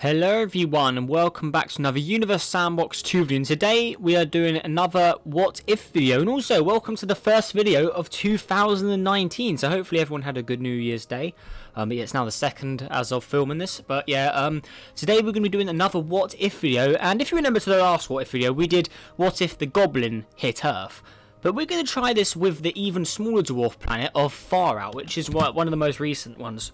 Hello everyone and welcome back to another Universe Sandbox 2 video, and today we are doing another what if video, and also welcome to the first video of 2019. So hopefully everyone had a good New Year's Day. Yeah, it's now the second as of filming this, but yeah, today we're going to be doing another what if video. And if you remember to the last what if video, we did what if the goblin hit Earth. But we're going to try this with the even smaller dwarf planet of Farout, which is one of the most recent ones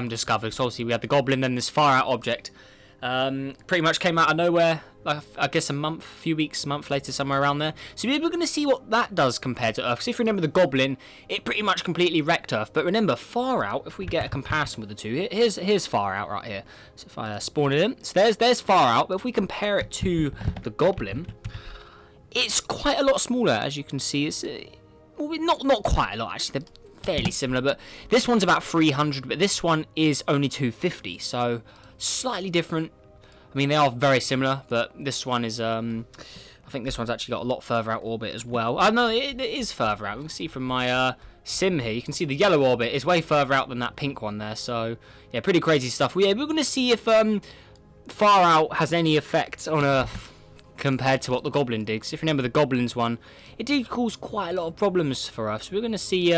discovered. So obviously we had the goblin, then this Farout object pretty much came out of nowhere, like I guess a few weeks, month later, somewhere around there. So we're going to see what that does compared to Earth, because if you remember the goblin, it pretty much completely wrecked Earth. But remember Farout, if we get a comparison with the two, here's Farout right here. So if I spawn it in, so there's Farout, but if we compare it to the goblin, it's quite a lot smaller, as you can see. It's well, not quite a lot actually. They're fairly similar, but this one's about 300, but this one is only 250, so slightly different. I mean, they are very similar, but this one is I think this one's actually got a lot further out orbit as well. I know it is further out. You can see from my sim here, you can see the yellow orbit is way further out than that pink one there. So yeah, pretty crazy stuff. We're going to see if Farout has any effect on Earth compared to what the goblin did. Because if you remember the goblin's one, it did cause quite a lot of problems for us. So we're going to see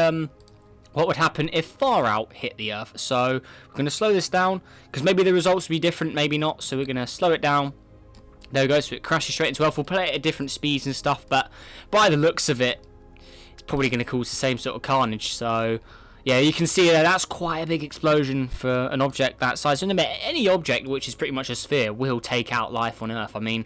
what would happen if Farout hit the Earth. So we're going to slow this down, because maybe the results will be different, maybe not. So we're going to slow it down. There we go, so it crashes straight into Earth. We'll play it at different speeds and stuff, but by the looks of it, it's probably going to cause the same sort of carnage. So yeah, you can see there, that's quite a big explosion for an object that size. And remember, any object which is pretty much a sphere will take out life on Earth. I mean,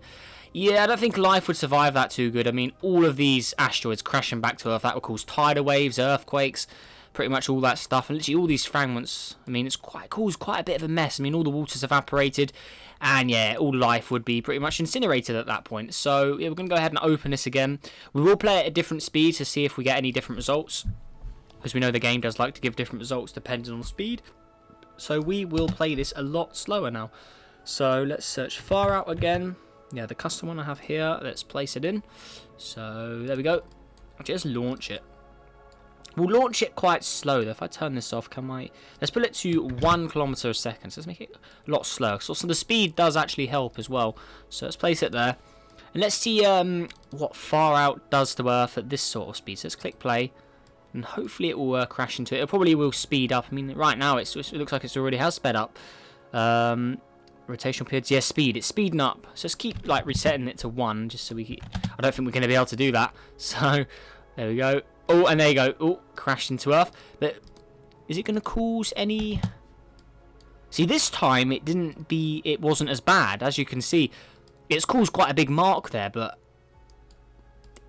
yeah, I don't think life would survive that too good. I mean, all of these asteroids crashing back to Earth, that would cause tidal waves, earthquakes, pretty much all that stuff. And literally all these fragments, I mean, it's caused quite a bit of a mess. I mean, all the water's evaporated, and yeah, all life would be pretty much incinerated at that point. So yeah, we're going to go ahead and open this again. We will play it at different speeds to see if we get any different results, because we know the game does like to give different results depending on speed. So we will play this a lot slower now. So let's search Farout again. Yeah, the custom one I have here, let's place it in. So there we go. Just launch it. We'll launch it quite slow though. If I turn this off, let's put it to 1 kilometer a second. So let's make it a lot slower. So the speed does actually help as well. So let's place it there. And let's see what Farout does to Earth at this sort of speed. So let's click play. And hopefully it will crash into it. It probably will speed up. I mean, right now it looks like it already has sped up. Rotational periods, yeah, speed. It's speeding up. So let's keep like resetting it to 1, just so I don't think we're going to be able to do that. So there we go. Oh, and there you go. Oh, crashed into Earth. But is it going to cause any? See, this time it wasn't as bad. As you can see, it's caused quite a big mark there. But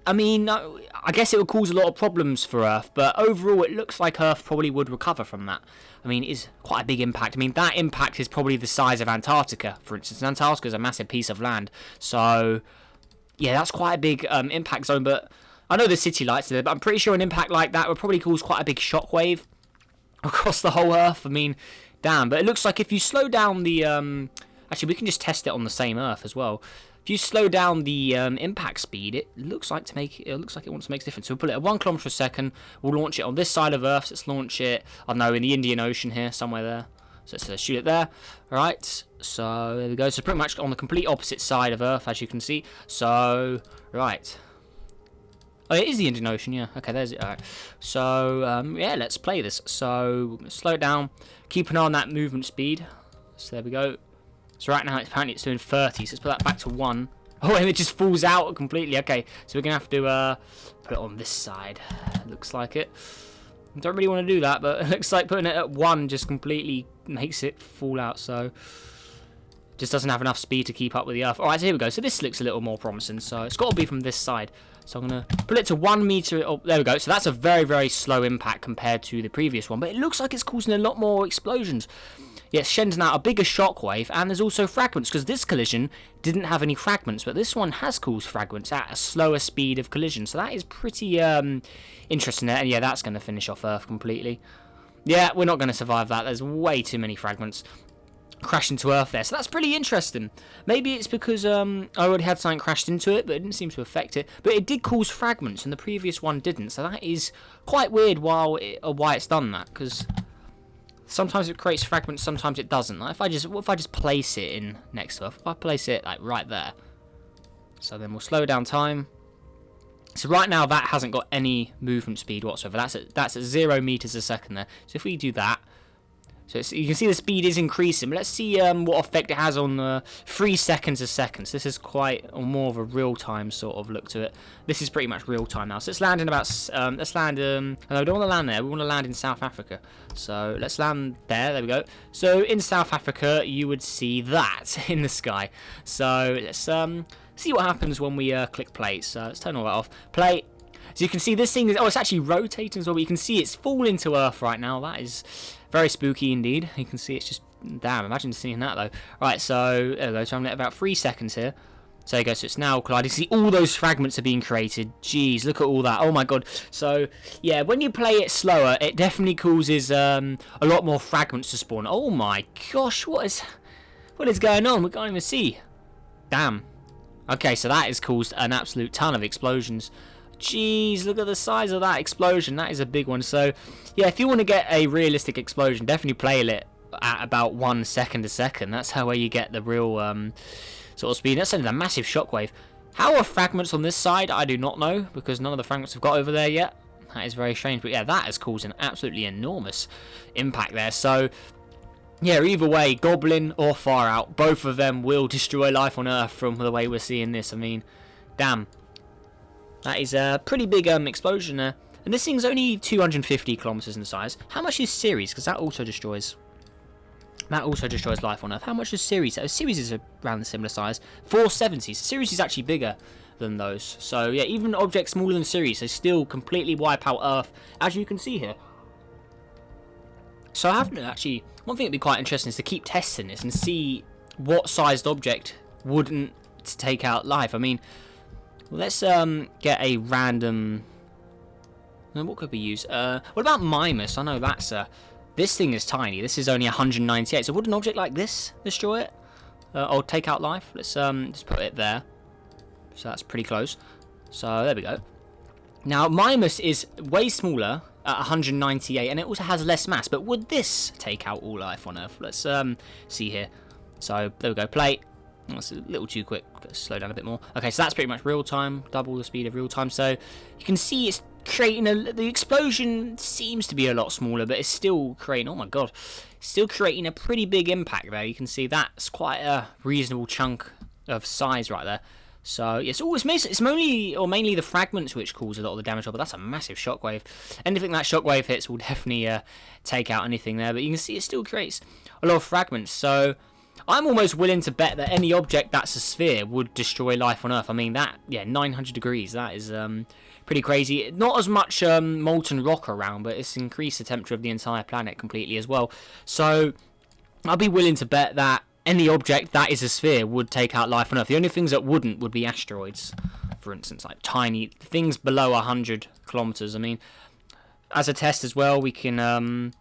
I mean, I guess it would cause a lot of problems for Earth. But overall, it looks like Earth probably would recover from that. I mean, it is quite a big impact. I mean, that impact is probably the size of Antarctica, for instance. Antarctica is a massive piece of land. So yeah, that's quite a big impact zone. But I know the city lights are there, but I'm pretty sure an impact like that would probably cause quite a big shockwave across the whole Earth. I mean, damn. But it looks like if you slow down the actually, we can just test it on the same Earth as well. If you slow down the impact speed, it looks like it wants to make a difference. So we'll put it at 1 kilometer a second. We'll launch it on this side of Earth. So let's launch it, I don't know, in the Indian Ocean here, somewhere there. So let's shoot it there. All right. So there we go. So pretty much on the complete opposite side of Earth, as you can see. So right. Oh, it is the Indian Ocean, yeah. Okay, there's it. All right. So, yeah, let's play this. So, we're going to slow it down. Keep an eye on that movement speed. So, there we go. So, right now, apparently it's doing 30. So, let's put that back to 1. Oh, and it just falls out completely. Okay, so we're going to have to put it on this side. Looks like it. I don't really want to do that, but it looks like putting it at 1 just completely makes it fall out. So, just doesn't have enough speed to keep up with the Earth. Alright, so here we go. So this looks a little more promising. So it's got to be from this side. So I'm going to put it to 1 meter. Oh, there we go. So that's a very, very slow impact compared to the previous one. But it looks like it's causing a lot more explosions. Yeah, it's sending out a bigger shockwave. And there's also fragments, because this collision didn't have any fragments. But this one has caused fragments at a slower speed of collision. So that is pretty interesting there. And yeah, that's going to finish off Earth completely. Yeah, we're not going to survive that. There's way too many fragments crashed into Earth there, so that's pretty interesting. Maybe it's because I already had something crashed into it, but it didn't seem to affect it. But it did cause fragments, and the previous one didn't. So that is quite weird. Why it's done that? Because Sometimes it creates fragments, sometimes it doesn't. Like what if I just place it in next to Earth? If I place it like right there. So then we'll slow down time. So right now that hasn't got any movement speed whatsoever. That's at 0 meters a second there. So if we do that, so you can see the speed is increasing. But let's see what effect it has on the 3 seconds a second. So this is quite more of a real-time sort of look to it. This is pretty much real-time now. So let's land in about... let's land... no, we don't want to land there. We want to land in South Africa. So let's land there. There we go. So in South Africa, you would see that in the sky. So let's see what happens when we click play. So let's turn all that off. Play. So you can see this thing is... Oh, it's actually rotating as well. But you can see it's falling to Earth right now. That is... very spooky indeed. You can see it's just... Damn, imagine seeing that though. Right, so there we go. So I'm at about 3 seconds here. So there you go. So it's now colliding. See, all those fragments are being created. Jeez, look at all that. Oh my god. So, yeah, when you play it slower, it definitely causes a lot more fragments to spawn. Oh my gosh, what is going on? We can't even see. Damn. Okay, so that has caused an absolute ton of explosions. Jeez, look at the size of that explosion. That is a big one. So, yeah, if you want to get a realistic explosion, definitely play it at about 1 second a second. That's how you get the real sort of speed. That's a massive shockwave. How are fragments on this side? I do not know, because none of the fragments have got over there yet. That is very strange. But, yeah, that has caused an absolutely enormous impact there. So, yeah, either way, Goblin or Farout, both of them will destroy life on Earth from the way we're seeing this. I mean, damn. That is a pretty big explosion there. And this thing's only 250 kilometers in size. How much is Ceres? Because that also destroys life on Earth. How much is Ceres? Ceres is around the similar size. 470. So Ceres is actually bigger than those. So yeah, even objects smaller than Ceres, they still completely wipe out Earth, as you can see here. So I have actually... One thing that'd be quite interesting is to keep testing this and see what sized object wouldn't take out life. I mean... Let's get a random... What could we use? What about Mimus? I know that's... This thing is tiny. This is only 198. So would an object like this destroy it? Or take out life? Let's just put it there. So that's pretty close. So there we go. Now, Mimus is way smaller at 198. And it also has less mass. But would this take out all life on Earth? Let's see here. So there we go. Play. That's a little too quick. Let's slow down a bit more. Okay, so that's pretty much real time, double the speed of real time. So you can see it's creating the explosion seems to be a lot smaller, but it's still creating. Oh my god, still creating a pretty big impact there. You can see that's quite a reasonable chunk of size right there. So yes, it's mainly the fragments which cause a lot of the damage, but that's a massive shockwave. Anything that shockwave hits will definitely take out anything there. But you can see it still creates a lot of fragments. So I'm almost willing to bet that any object that's a sphere would destroy life on Earth. I mean, that, yeah, 900 degrees, that is pretty crazy. Not as much molten rock around, but it's increased the temperature of the entire planet completely as well. So I'll be willing to bet that any object that is a sphere would take out life on Earth. The only things that wouldn't would be asteroids, for instance, like tiny things below 100 kilometers. I mean, as a test as well, we can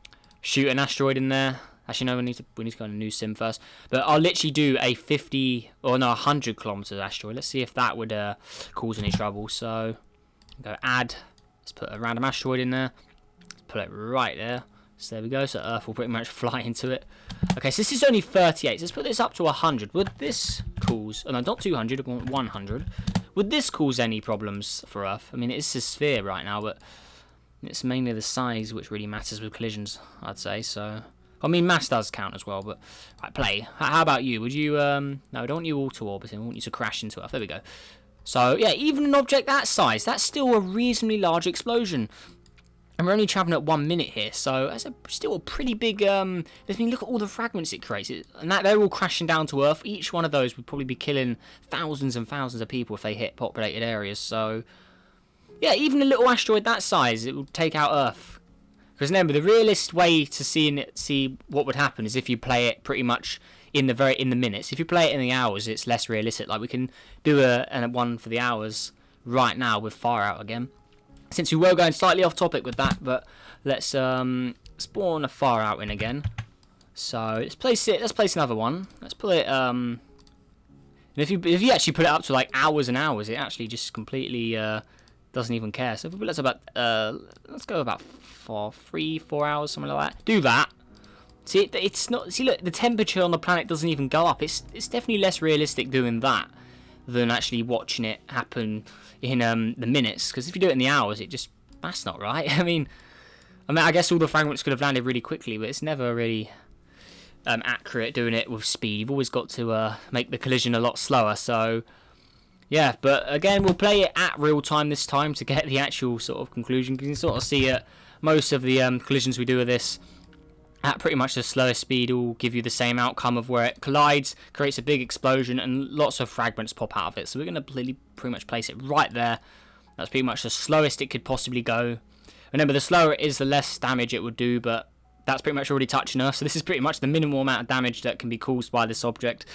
shoot an asteroid in there. Actually, no, we need to go on a new sim first. But I'll literally do a 100 kilometer asteroid. Let's see if that would cause any trouble. So, go add. Let's put a random asteroid in there. Let's put it right there. So there we go. So Earth will pretty much fly into it. Okay, so this is only 38. So let's put this up to 100. Would this cause... Oh, no, not 200. I want 100. Would this cause any problems for Earth? I mean, it's a sphere right now, but it's mainly the size which really matters with collisions, I'd say. So... I mean, mass does count as well, but... Right, play. How about you? Would you... No, I don't want you auto-orbiting. I want you to crash into Earth. There we go. So, yeah, even an object that size, that's still a reasonably large explosion. And we're only travelling at 1 minute here, so that's still a pretty big... I mean, look at all the fragments it creates. And they're all crashing down to Earth. Each one of those would probably be killing thousands and thousands of people if they hit populated areas. So, yeah, even a little asteroid that size, it will take out Earth. Because remember, the realist way to see what would happen is if you play it pretty much in the minutes. If you play it in the hours, it's less realistic. Like we can do a one for the hours right now with Farout again. Since we were going slightly off topic with that, but let's spawn a Farout in again. So let's place it. Let's place another one. Let's put it. And if you actually put it up to like hours and hours, it actually just completely doesn't even care. So let's go about 4 hours, something like that. Do that. See, it's not. See, look, the temperature on the planet doesn't even go up. It's definitely less realistic doing that than actually watching it happen in the minutes. Because if you do it in the hours, that's not right. I mean, I guess all the fragments could have landed really quickly, but it's never really accurate doing it with speed. You've always got to make the collision a lot slower. So yeah, but again, we'll play it at real time this time to get the actual sort of conclusion. You can sort of see it. Most of the collisions we do with this at pretty much the slowest speed will give you the same outcome of where it collides, creates a big explosion, and lots of fragments pop out of it. So we're going to pretty much place it right there. That's pretty much the slowest it could possibly go. Remember, the slower it is, the less damage it would do, but that's pretty much already touching Earth. So this is pretty much the minimal amount of damage that can be caused by this object,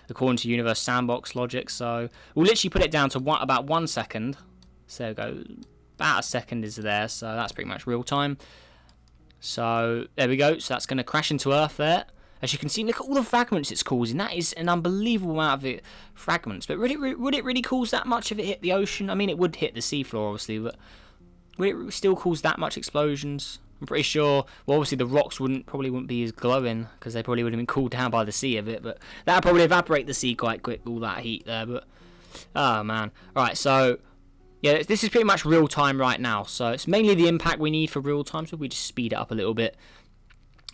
according to Universe Sandbox logic. So we'll literally put it down to about 1 second. So there we go. About a second is there, so that's pretty much real time. So there we go. So that's going to crash into Earth there. As you can see, look at all the fragments it's causing. That is an unbelievable amount of fragments. But would it really cause that much if it hit the ocean? I mean, it would hit the seafloor, obviously, but would it still cause that much explosions? I'm pretty sure. Well, obviously the rocks probably wouldn't be as glowing because they probably would have been cooled down by the sea a bit. But that would probably evaporate the sea quite quick. All that heat there. But oh man. All right. So yeah, this is pretty much real time right now. So it's mainly the impact we need for real time. So we just speed it up a little bit.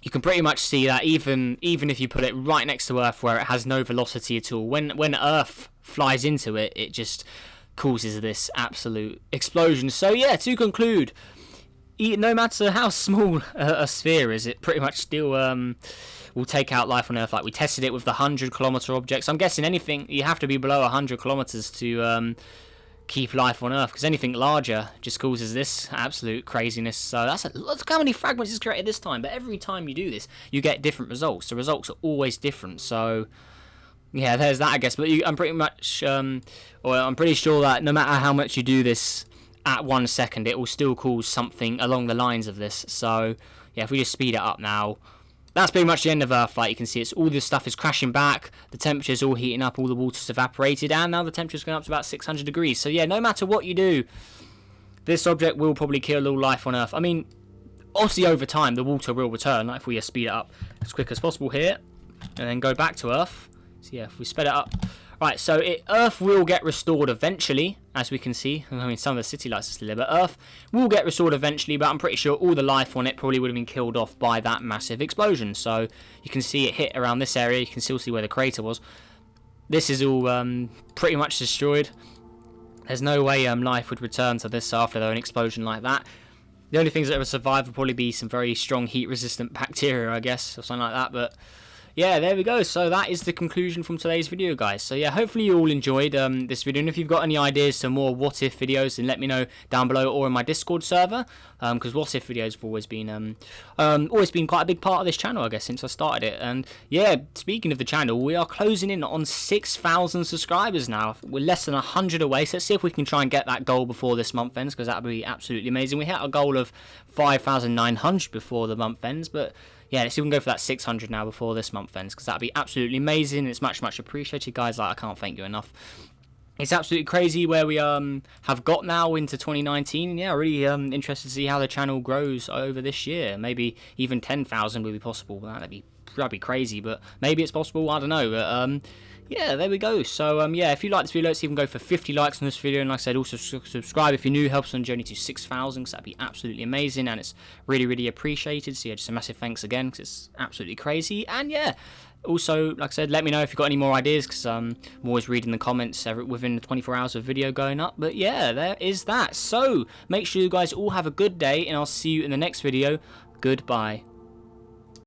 You can pretty much see that even if you put it right next to Earth where it has no velocity at all, when Earth flies into it, it just causes this absolute explosion. So yeah, to conclude, no matter how small a sphere is, it pretty much still will take out life on Earth. Like we tested it with the 100-kilometer objects. I'm guessing anything, you have to be below 100 kilometers to keep life on Earth, because anything larger just causes this absolute craziness. So look how many fragments is created this time. But every time you do this, you get different results. The results are always different. So yeah, there's that, I guess. But I'm pretty much, I'm pretty sure that no matter how much you do this at 1 second, it will still cause something along the lines of this. So yeah, if we just speed it up now, that's pretty much the end of Earth. Like you can see, it's all this stuff is crashing back, the temperature's all heating up, all the water's evaporated, and now the temperature's going up to about 600 degrees. So yeah, no matter what you do, this object will probably kill all life on Earth. I mean, obviously over time the water will return, like if we speed it up as quick as possible here and then go back to Earth. So yeah, if we sped it up, right, so Earth will get restored eventually, as we can see. I mean, some of the city lights are still there, but Earth will get restored eventually, but I'm pretty sure all the life on it probably would have been killed off by that massive explosion. So you can see it hit around this area. You can still see where the crater was. This is all pretty much destroyed. There's no way life would return to this after an explosion like that. The only things that would survive would probably be some very strong heat-resistant bacteria, I guess, or something like that, but yeah, there we go. So that is the conclusion from today's video, guys. So yeah, hopefully you all enjoyed this video. And if you've got any ideas for more what if videos, then let me know down below or in my Discord server. Because what if videos have always been quite a big part of this channel, I guess, since I started it. And yeah, speaking of the channel, we are closing in on 6,000 subscribers now. We're less than 100 away. So let's see if we can try and get that goal before this month ends, because that would be absolutely amazing. We hit a goal of 5,900 before the month ends, but yeah, let's see if we can go for that 600 now before this month ends, because that'd be absolutely amazing. It's much, much appreciated, guys. Like, I can't thank you enough. It's absolutely crazy where we have got now into 2019. And yeah, really interested to see how the channel grows over this year. Maybe even 10,000 would be possible. That'd be crazy, but maybe it's possible. I don't know. But yeah, there we go. So yeah, if you like this video, let's even go for 50 likes on this video. And like I said, also subscribe if you're new. Helps on the journey to 6,000, because that'd be absolutely amazing, and it's really, really appreciated. So yeah, just a massive thanks again, because it's absolutely crazy. And yeah, also, like I said, let me know if you've got any more ideas, because I'm always reading the comments within 24 hours of video going up. But yeah, there is that. So make sure you guys all have a good day, and I'll see you in the next video. Goodbye.